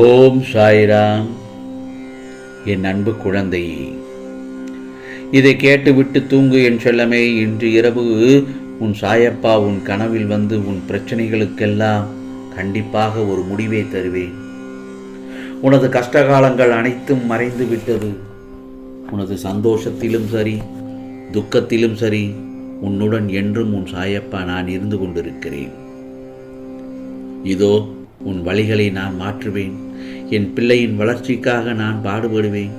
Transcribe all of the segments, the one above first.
ஓம் சாய்ராம். என் அன்பு குழந்தையே, இதை கேட்டுவிட்டு தூங்கு என் செல்லமே. இன்று இரவு உன் சாயப்பா உன் கனவில் வந்து உன் பிரச்சனைகளுக்கெல்லாம் கண்டிப்பாக ஒரு முடிவை தருவேன். உனது கஷ்டகாலங்கள் அனைத்தும் மறைந்து விட்டது. உனது சந்தோஷத்திலும் சரி, துக்கத்திலும் சரி, உன்னுடன் என்றும் உன் சாயப்பா நான் இருந்து கொண்டிருக்கிறேன். இதோ உன் வழிகளை நான் மாற்றுவேன். என் பிள்ளையின் வளர்ச்சிக்காக நான் பாடுபடுவேன்.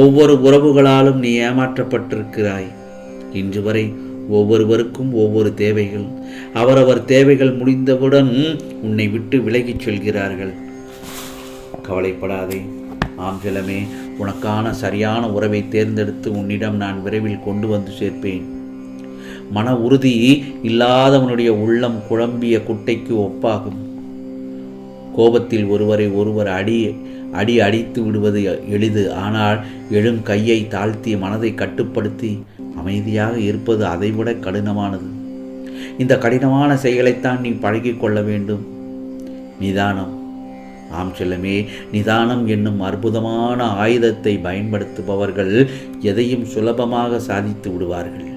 ஒவ்வொரு உறவுகளாலும் நீ ஏமாற்றப்பட்டிருக்கிறாய். இன்று வரை ஒவ்வொருவருக்கும் ஒவ்வொரு தேவைகள். அவரவர் தேவைகள் முடிந்தவுடன் உன்னை விட்டு விலகிச் செல்கிறார்கள். கவலைப்படாதே ஆம் செல்லமே. உனக்கான சரியான உறவை தேர்ந்தெடுத்து உன்னிடம் நான் விரைவில் கொண்டு வந்து சேர்ப்பேன். மன உறுதி இல்லாதவனுடைய உள்ளம் குழம்பிய குட்டைக்கு ஒப்பாகும். கோபத்தில் ஒருவர் அடி அடித்து விடுவது எளிது. ஆனால் எழும் கையை தாழ்த்தி மனதை கட்டுப்படுத்தி அமைதியாக இருப்பது அதைவிட கடினமானது. இந்த கடினமான செயலைத்தான் நீ பழகிக் கொள்ள வேண்டும். நிதானம். ஆம் செல்லமே, நிதானம் என்னும் அற்புதமான ஆயுதத்தை பயன்படுத்துபவர்கள் எதையும் சுலபமாக சாதித்து விடுவார்கள்.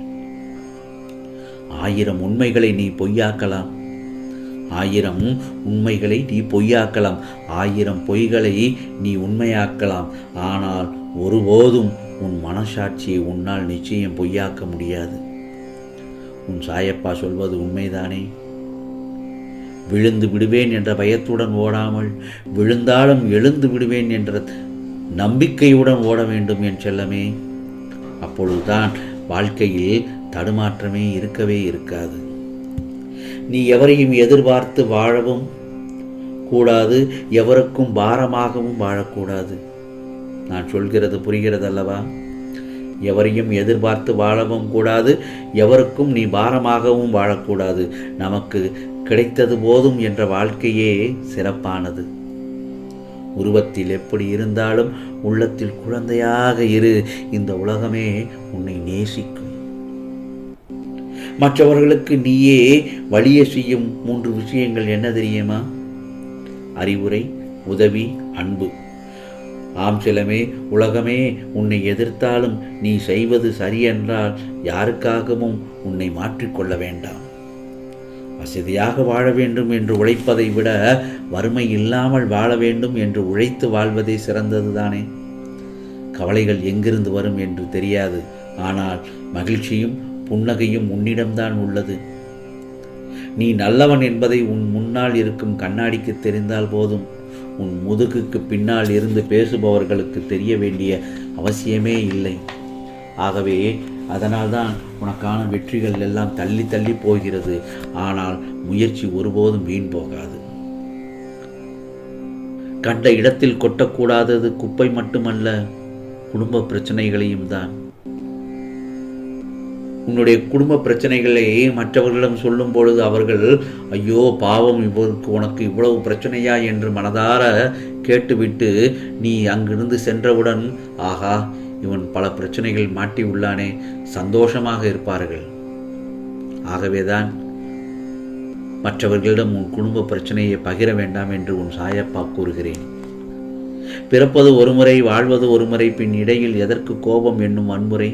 1000 உண்மைகளை நீ பொய்யாக்கலாம். 1000 உண்மைகளை நீ பொய்யாக்கலாம். 1000 பொய்களை நீ உண்மையாக்கலாம். ஆனால் ஒருபோதும் உன் மனசாட்சியை உன்னால் நிச்சயம் பொய்யாக்க முடியாது. உன் சாயப்பா சொல்வது உண்மைதானே? விழுந்து விடுவேன் என்ற பயத்துடன் ஓடாமல், விழுந்தாலும் எழுந்து விடுவேன் என்ற நம்பிக்கையுடன் ஓட வேண்டும் என் செல்லமே. அப்பொழுதுதான் வாழ்க்கையில் தடுமாற்றமே இருக்கவே இருக்காது. நீ எவரையும் எதிர்பார்த்து வாழவும் கூடாது, எவருக்கும் பாரமாகவும் வாழக்கூடாது. நான் சொல்கிறது புரிகிறது அல்லவா? எவரையும் எதிர்பார்த்து வாழவும் கூடாது, எவருக்கும் நீ பாரமாகவும் வாழக்கூடாது. நமக்கு கிடைத்தது போதும் என்ற வாழ்க்கையே சிறப்பானது. உருவத்தில் எப்படி இருந்தாலும் உள்ளத்தில் குழந்தையாக இரு. இந்த உலகமே உன்னை நேசிக்கும். மற்றவர்களுக்கு நீயே வழிய செய்யும் 3 விஷயங்கள் என்ன தெரியுமா? அறிவுரை, உதவி, அன்பு. ஆம் செல்லமே, உலகமே உன்னை எதிர்த்தாலும் நீ செய்வது சரியென்றால் யாருக்காகவும் உன்னை மாற்றிக்கொள்ள வேண்டாம். வசதியாக வாழ வேண்டும் என்று உழைப்பதை விட வறுமை இல்லாமல் வாழ வேண்டும் என்று உழைத்து வாழ்வதே சிறந்தது தானே. கவலைகள் எங்கிருந்து வரும் என்று தெரியாது. ஆனால் மகிழ்ச்சியும் புன்னகையும் உன்னிடம்தான் உள்ளது. நீ நல்லவன் என்பதை உன் முன்னால் இருக்கும் கண்ணாடிக்கு தெரிந்தால் போதும். உன் முதுகுக்கு பின்னால் இருந்து பேசுபவர்களுக்கு தெரிய வேண்டிய அவசியமே இல்லை. ஆகவே அதனால்தான் உனக்கான வெற்றிகள் எல்லாம் தள்ளி தள்ளி போகிறது. ஆனால் முயற்சி ஒருபோதும் வீண் போகாது. கண்ட இடத்தில் கொட்டக்கூடாதது குப்பை மட்டுமல்ல, குடும்ப பிரச்சனைகளையும் தான். உன்னுடைய குடும்ப பிரச்சனைகளை மற்றவர்களிடம் சொல்லும் பொழுது அவர்கள் ஐயோ பாவம், இவருக்கு உனக்கு இவ்வளவு பிரச்சனையா என்று மனதார கேட்டுவிட்டு நீ அங்கிருந்து சென்றவுடன் ஆகா, இவன் பல பிரச்சனைகள் மாட்டி உள்ளானே, சந்தோஷமாக இருப்பார்கள். ஆகவேதான் மற்றவர்களிடம் உன் குடும்ப பிரச்சனையை பகிர வேண்டாம் என்று உன் சாயப்பா கூறுகிறேன். பிறப்பது ஒருமுறை, வாழ்வது ஒருமுறை, பின் இடையில் எதற்கு கோபம் என்னும் வன்முறை?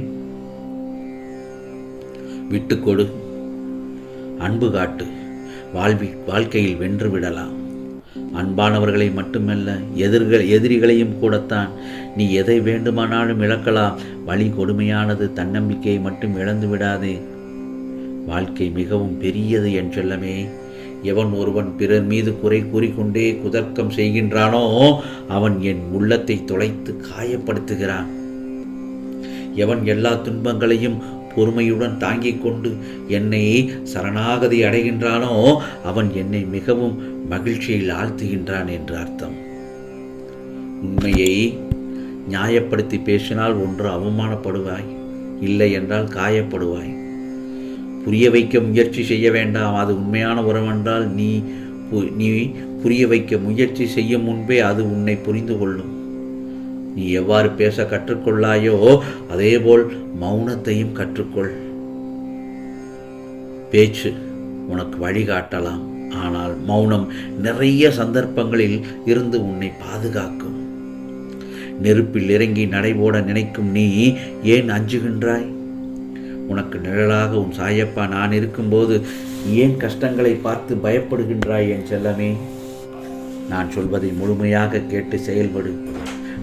விட்டுக்கொடு, அன்பு காட்டு. வாழ்க்கையில் வென்று விடலாம். அன்பானவர்களை மட்டுமல்ல, எதிரிகளையும் கூடத்தான். நீ எதை வேண்டுமானாலும் இழக்கலாம். வழி கொடுமையானது. தன்னம்பிக்கையை மட்டும் இழந்து விடாதே. வாழ்க்கை மிகவும் பெரியது என் செல்லமே. எவன் ஒருவன் பிறர் மீது குறை கூறிக்கொண்டே குதர்க்கம் செய்கின்றானோ அவன் என் உள்ளத்தை தொலைத்து காயப்படுத்துகிறான். எவன் எல்லா துன்பங்களையும் பொறுமையுடன் தாங்கிக் கொண்டு என்னை சரணாகதி அடைகின்றானோ அவன் என்னை மிகவும் மகிழ்ச்சியில் ஆழ்த்துகின்றான் என்று அர்த்தம். உண்மையை நியாயப்படுத்தி பேசினால் ஒன்று அவமானப்படுவாய், இல்லை என்றால் காயப்படுவாய். புரிய வைக்க முயற்சி செய்ய வேண்டாம். அது உண்மையான உறவென்றால் நீ புரிய வைக்க முயற்சி செய்யும் முன்பே அது உன்னை புரிந்து கொள்ளும். நீ எவ்வாறு பேச கற்றுக்கொள்ளாயோ அதேபோல் மௌனத்தையும் கற்றுக்கொள். பேச்சு உனக்கு வழிகாட்டலாம், ஆனால் மௌனம் நிறைய சந்தர்ப்பங்களில் இருந்து உன்னை பாதுகாக்கும். நெருப்பில் இறங்கி நடைபோட நினைக்கும் நீ ஏன் அஞ்சுகின்றாய்? உனக்கு நிழலாக உன் சாயப்பா நான் இருக்கும்போது ஏன் கஷ்டங்களை பார்த்து பயப்படுகின்றாய் என் செல்லமே? நான் சொல்வதை முழுமையாக கேட்டு செயல்படு.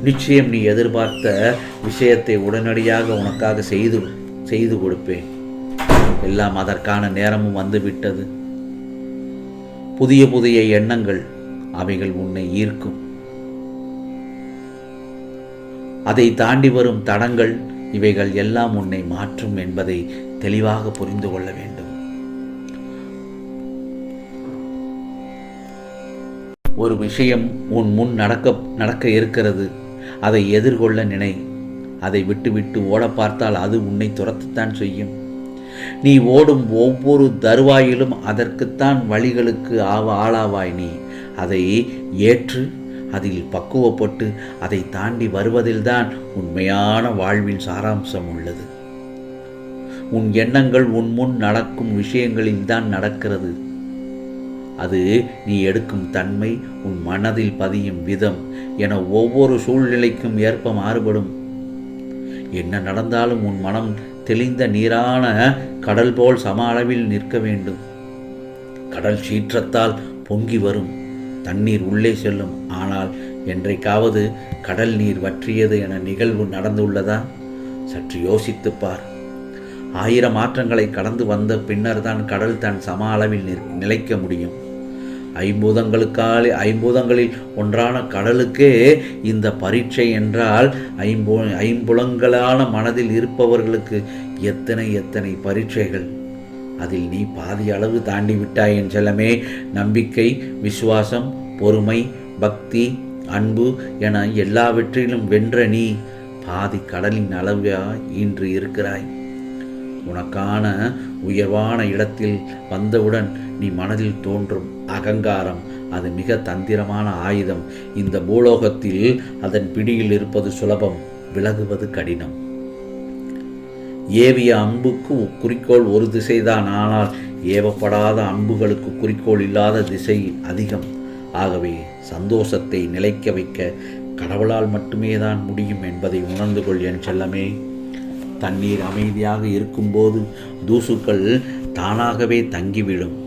நிச்சயம் நீ எதிர்பார்த்த விஷயத்தை உடனடியாக உனக்காக செய்து கொடுப்பேன். எல்லாம் அதற்கான நேரமும் வந்துவிட்டது. புதிய புதிய எண்ணங்கள், அவைகள் உன்னை ஈர்க்கும். அதை தாண்டி வரும் தடங்கள், இவைகள் எல்லாம் உன்னை மாற்றும் என்பதை தெளிவாக புரிந்து கொள்ள வேண்டும். ஒரு விஷயம் உன் முன் நடக்க இருக்கிறது. அதை எதிர்கொள்ள நினை. அதை விட்டு ஓட பார்த்தால் அது உன்னை துரத்தத்தான் செய்யும். நீ ஓடும் ஒவ்வொரு தருவாயிலும் அதற்குத்தான் வழிகளுக்கு ஆளாவாய். நீ அதை ஏற்று அதில் பக்குவப்பட்டு அதை தாண்டி வருவதில்தான் உண்மையான வாழ்வின் சாராம்சம் உள்ளது. உன் எண்ணங்கள் உன் முன் நடக்கும் விஷயங்களில்தான் நடக்கிறது. அது நீ எடுக்கும் தன்மை, உன் மனதில் பதியும் விதம் என ஒவ்வொரு சூழ்நிலைக்கும் ஏற்ப மாறுபடும். என்ன நடந்தாலும் உன் மனம் தெளிந்த நீரான கடல் போல் சம அளவில் நிற்க வேண்டும். கடல் சீற்றத்தால் பொங்கி வரும், தண்ணீர் உள்ளே செல்லும். ஆனால் என்றைக்காவது கடல் நீர் வற்றியது என நிகழ்வு நடந்துள்ளதா? சற்று யோசித்துப்பார். 1000 மாற்றங்களை கடந்து வந்த பின்னர் தான் கடல் தன் சம அளவில் நிலைக்க முடியும். ஐம்பூதங்களில் ஒன்றான கடலுக்கே இந்த பரீட்சை என்றால் ஐம்புலங்களான மனதில் இருப்பவர்களுக்கு எத்தனை பரீட்சைகள். அதில் நீ பாதி அளவு தாண்டி விட்டாய் என் செல்லமே. நம்பிக்கை, விசுவாசம், பொறுமை, பக்தி, அன்பு என எல்லாவற்றிலும் வென்ற நீ பாதி கடலின் அளவா இன்று இருக்கிறாய். உனக்கான உயர்வான இடத்தில் வந்தவுடன் நீ மனதில் தோன்றும் அகங்காரம், அது மிக தந்திரமான ஆயுதம். இந்த பூலோகத்தில் அதன் பிடியில் இருப்பது சுலபம், விலகுவது கடினம். ஏவிய அம்புக்கு குறிக்கோள் ஒரு திசைதான். ஆனால் ஏவப்படாத அம்புகளுக்கு குறிக்கோள் இல்லாத திசை அதிகம். ஆகவே சந்தோஷத்தை நிலைக்க வைக்க கடவுளால் மட்டுமே தான் முடியும் என்பதை உணர்ந்து கொள் என் செல்லமே. தண்ணீர் அமைதியாக இருக்கும்போது தூசுக்கள் தானாகவே தங்கிவிடும்.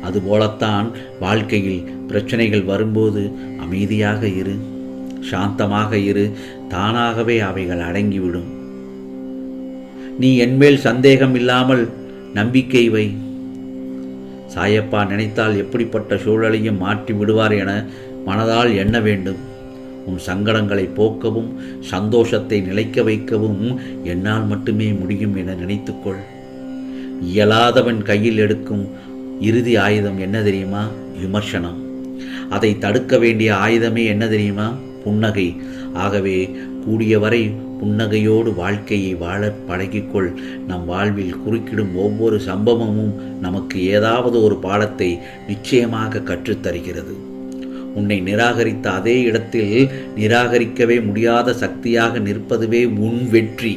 அதுபோலத்தான் வாழ்க்கையில் பிரச்சனைகள் வரும்போது அமைதியாக இரு, சாந்தமாக இரு, தானாகவே அவைகள் அடங்கிவிடும். நீ என்மேல் சந்தேகம் இல்லாமல் நம்பிக்கை வை. சாயப்பா நினைத்தால் எப்படிப்பட்ட சூழலையும் மாற்றி விடுவார் என மனதால் எண்ண வேண்டும். உன் சங்கடங்களை போக்கவும் சந்தோஷத்தை நிலைக்க வைக்கவும் என்னால் மட்டுமே முடியும் என நினைத்துக்கொள். இயலாதவன் கையில் எடுக்கும் இறுதி ஆயுதம் என்ன தெரியுமா? விமர்சனம். அதை தடுக்க வேண்டிய ஆயுதமே என்ன தெரியுமா? புன்னகை. ஆகவே கூடியவரை புன்னகையோடு வாழ்க்கையை வாழ பழகிக்கொள். நம் வாழ்வில் குறுக்கிடும் ஒவ்வொரு சம்பவமும் நமக்கு ஏதாவது ஒரு பாடத்தை நிச்சயமாக கற்றுத்தருகிறது. உன்னை நிராகரித்த அதே இடத்தில் நிராகரிக்கவே முடியாத சக்தியாக நிற்பதுவே உன் வெற்றி.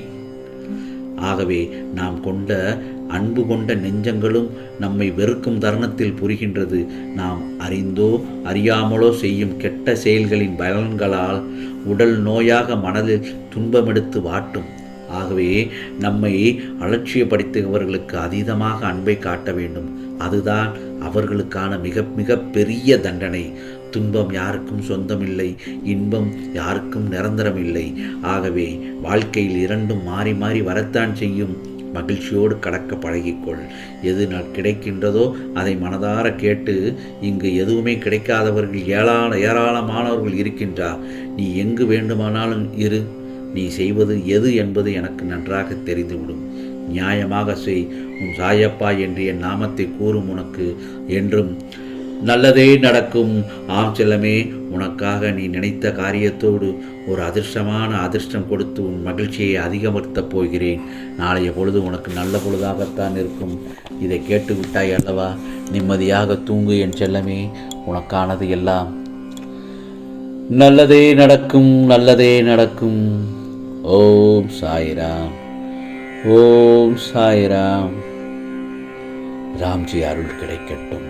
ஆகவே நாம் கொண்ட அன்பு கொண்ட நெஞ்சங்களும் நம்மை வெறுக்கும் தருணத்தில் புரிகின்றது. நாம் அறிந்தோ அறியாமலோ செய்யும் கெட்ட செயல்களின் பலன்களால் உடல் நோயாக மனதில் துன்பமெடுத்து வாட்டும். ஆகவே நம்மை அலட்சியப்படுத்துபவர்களுக்கு அதீதமாக அன்பை காட்ட வேண்டும். அதுதான் அவர்களுக்கான மிக மிக பெரிய தண்டனை. துன்பம் யாருக்கும் சொந்தமில்லை, இன்பம் யாருக்கும் நிரந்தரமில்லை. ஆகவே வாழ்க்கையில் இரண்டும் மாறி மாறி வரத்தான் செய்யும். மகிழ்ச்சியோடு கடக்க பழகிக்கொள். எது கிடைக்கின்றதோ அதை மனதார கேட்டு. இங்கு எதுவுமே கிடைக்காதவர்கள் ஏராளமானவர்கள் இருக்கின்றார். நீ எங்கு வேண்டுமானாலும் இரு. நீ செய்வது எது என்பது எனக்கு நன்றாக தெரிந்துவிடும். நியாயமாக செய். உன் சாயப்பா என்று என் நாமத்தை கூறும் உனக்கு என்றும் நல்லதே நடக்கும். ஆம் செல்லமே, உனக்காக நீ நினைத்த காரியத்தோடு ஒரு அதிர்ஷ்டம் கொடுத்து உன் மகிழ்ச்சியை அதிகப்படுத்தப் போகிறேன். நாளைய பொழுது உனக்கு நல்ல பொழுதாகத்தான் இருக்கும். இதை கேட்டு விட்டாய் அல்லவா? நிம்மதியாக தூங்கு என் செல்லமே. உனக்கானது எல்லாம் நல்லதே நடக்கும், நல்லதே நடக்கும். ஓம் சாய்ராம், ஓம் சாய்ராம். ராம்ஜி அருள் கிடைக்கட்டும்.